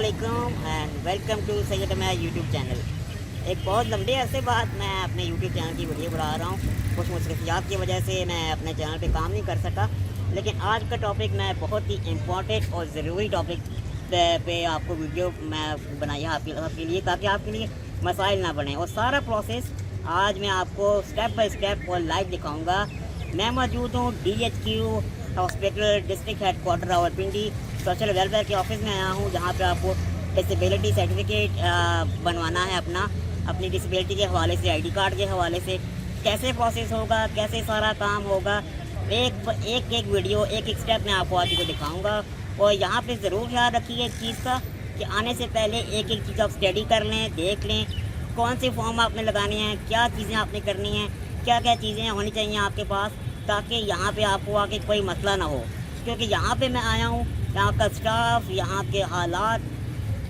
अस्सलामुअलैकुम and welcome to Syed मैं YouTube channel. एक बहुत लंबे अरसे बाद मैं अपने यूट्यूब चैनल की वीडियो बना रहा हूँ। कुछ मसरूफियात की वजह से मैं अपने चैनल पे काम नहीं कर सका, लेकिन आज का टॉपिक मैं बहुत ही इम्पोर्टेंट और ज़रूरी टॉपिक पे आपको वीडियो मैं बनाई है आपके लिए, ताकि आपके लिए मसाइल ना बने। और सारा प्रोसेस आज मैं आपको स्टेप बाय स्टेप और लाइव दिखाऊँगा। मैं मौजूद हूँ DHQ hospital district headquarter Rawalpindi social welfare के ऑफिस में आया हूँ, जहाँ पे आपको डिसेबिलिटी सर्टिफिकेट बनवाना है अपनी डिसेबिलिटी के हवाले से, आईडी कार्ड के हवाले से। कैसे प्रोसेस होगा, कैसे सारा काम होगा, एक वीडियो एक स्टेप मैं आपको आज को दिखाऊंगा। और यहाँ पे ज़रूर ख्याल रखिए एक चीज़ का कि आने से पहले एक चीज़ आप स्टडी कर लें, देख लें कौन से फॉर्म आपने लगाने हैं, क्या चीज़ें आपने करनी हैं, क्या क्या चीज़ें होनी चाहिए आपके पास, ताकि यहाँ पे आपको आके कोई मसला ना हो। क्योंकि यहाँ पे मैं आया हूँ, यहाँ का स्टाफ, यहाँ के हालात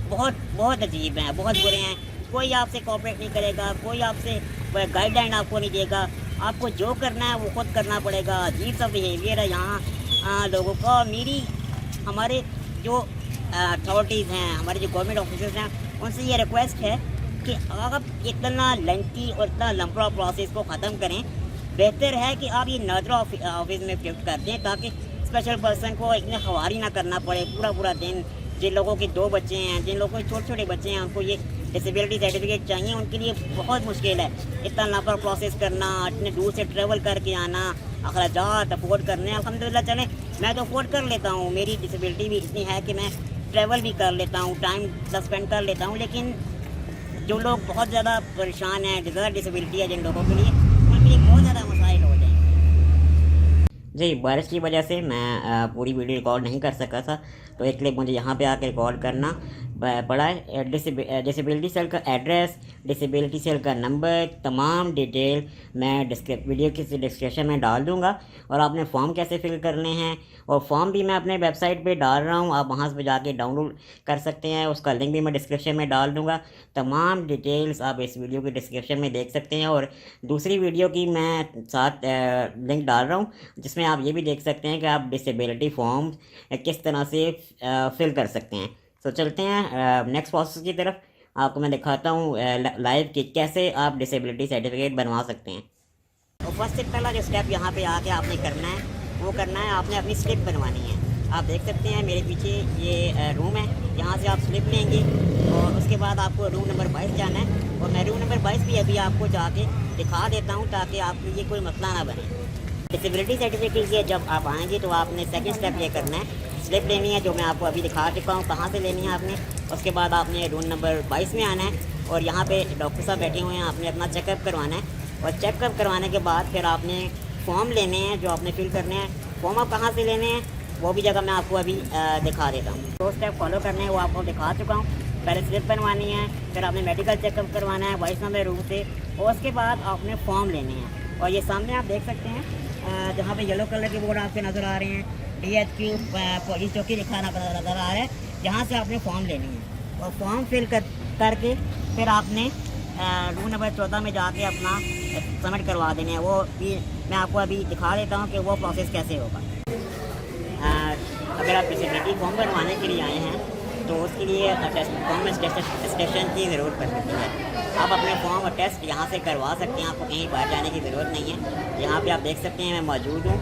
बहुत अजीब हैं, बहुत बुरे हैं। कोई आपसे कोऑपरेट नहीं करेगा, कोई आपसे गाइडलाइन आपको नहीं देगा। आपको जो करना है वो खुद करना पड़ेगा। अजीब सा बिहेवियर है यहाँ लोगों का। हमारे जो अथॉरिटीज़ हैं, हमारे जो गवर्नमेंट ऑफिसर्स हैं, उनसे ये रिक्वेस्ट है कि आप इतना लेंथी और इतना लंबा प्रोसेस को ख़त्म करें। बेहतर है कि आप ये नादरा ऑफिस में शिफ्ट कर दें, ताकि स्पेशल पर्सन को इतने खवारी ना करना पड़े पूरा दिन। जिन लोगों के 2 बच्चे हैं, जिन लोगों के छोटे बच्चे हैं, उनको ये डिसेबिलिटी सर्टिफिकेट चाहिए, उनके लिए बहुत मुश्किल है इतना लंबा प्रोसेस करना, इतने दूर से ट्रैवल करके आना, अखराजात अफोर्ड करने। अल्हम्दुलिल्लाह चलें, मैं तो अफोर्ड कर लेता हूँ, मेरी डिसेबिलिटी भी इतनी है कि मैं ट्रैवल भी कर लेता हूँ, टाइम स्पेंड कर लेता हूँ। लेकिन जो लोग बहुत ज़्यादा परेशान हैं, ज़्यादा डिसेबिलिटी है जिन लोगों के लिए, उनके लिए बहुत ज़्यादा मसाइल हो जाएंगे। जी, बारिश की वजह से मैं पूरी वीडियो रिकॉर्ड नहीं कर सका था, तो एक क्लिप मुझे यहाँ पे आके रिकॉर्ड करना पड़ा है। डिसेबिलिटी सेल का एड्रेस, डिसेबिलिटी सेल का नंबर, तमाम डिटेल मैं वीडियो की डिस्क्रिप्शन में डाल दूँगा। और आपने फॉर्म कैसे फिल करने हैं, और फॉर्म भी मैं अपने वेबसाइट पे डाल रहा हूँ, आप वहाँ से जाके डाउनलोड कर सकते हैं। उसका लिंक भी मैं डिस्क्रिप्शन में डाल दूँगा। तमाम डिटेल्स आप इस वीडियो के डिस्क्रिप्शन में देख सकते हैं। और दूसरी वीडियो की मैं साथ लिंक डाल रहा हूँ, जिसमें आप ये भी देख सकते हैं कि आप डिसेबिलिटी फॉर्म किस तरह से फिल कर सकते हैं। तो चलते हैं नेक्स्ट प्रोसेस की तरफ। आपको मैं दिखाता हूँ लाइव कि कैसे आप डिसेबिलिटी सर्टिफिकेट बनवा सकते हैं। और फर्स्ट से पहला जो स्टेप यहाँ पे आके आपने करना है, वो करना है आपने अपनी स्लिप बनवानी है। आप देख सकते हैं मेरे पीछे ये रूम है, यहाँ से आप स्लिप लेंगे और उसके बाद आपको रूम नंबर 22 जाना है। और मैं रूम नंबर 22 भी अभी आपको जाके दिखा देता हूँ, ताकि आपके लिए कोई मसला ना बने। डिसेबिलिटी सर्टिफिकेट के जब आप आएंगे तो आपने सेकंड स्टेप ये करना है, स्लिप लेनी है, जो मैं आपको अभी दिखा चुका हूँ कहाँ से लेनी है आपने। उसके बाद आपने रूम नंबर 22 में आना है और यहाँ पे डॉक्टर साहब बैठे हुए हैं, आपने अपना चेकअप करवाना है। और चेकअप करवाने के बाद फिर आपने फॉर्म लेने हैं जो आपने फिल करने हैं। फॉर्म आप कहाँ से लेने हैं वो भी जगह मैं आपको अभी दिखा देता हूँ। 2 स्टेप फॉलो करने हैं, वो आपको दिखा चुका हूँ। पहले स्लिप बनवानी है, फिर आपने मेडिकल चेकअप करवाना है 22 नंबर रूम से, और उसके बाद आपने फॉर्म लेने हैं। और ये सामने आप देख सकते हैं जहाँ पे येलो कलर के बोर्ड आपके नज़र आ रहे हैं, DHQ पुलिस चौकी लिखा नज़र आ रहा है, जहाँ से आपने फॉर्म लेनी है। और फॉर्म फिल करके फिर आपने रूम नंबर 14 में जाके अपना सबमिट करवा देने हैं। वो भी मैं आपको अभी दिखा देता हूँ कि वो प्रोसेस कैसे होगा। अगर आप डिसेबिलिटी फॉर्म बनवाने के लिए आए हैं तो उसके लिए फॉर्म स्टेशन की ज़रूरत पड़ सकती है। आप अपने फॉर्म और टेस्ट यहाँ से करवा सकते हैं, आपको कहीं बाहर जाने की ज़रूरत नहीं है। यहाँ पे आप देख सकते हैं मैं मौजूद हूँ,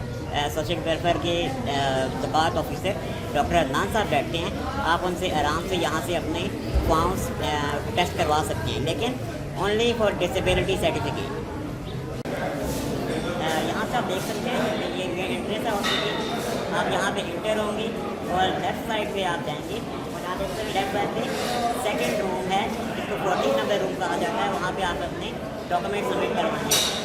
सोशल वेलफेयर के ज़कात ऑफिसर डॉक्टर अदनान साहब बैठते हैं। आप उनसे आराम से यहाँ से अपने फॉर्म्स टेस्ट करवा सकते हैं, लेकिन ओनली फॉर डिसेबिलिटी सर्टिफिकेट। यहाँ से आप देख सकते हैं ये एंट्रेंस है हॉस्पिटल। आप यहाँ पे इंटर होंगे और लेफ़्ट साइड पे आप जाएंगे और यहाँ देखते हैं लेफ्ट साइड पे सेकंड रूम है, जिसको 14 नंबर रूम कहा जाता है। वहाँ पे आप अपने डॉक्यूमेंट सबमिट करवाएंगे।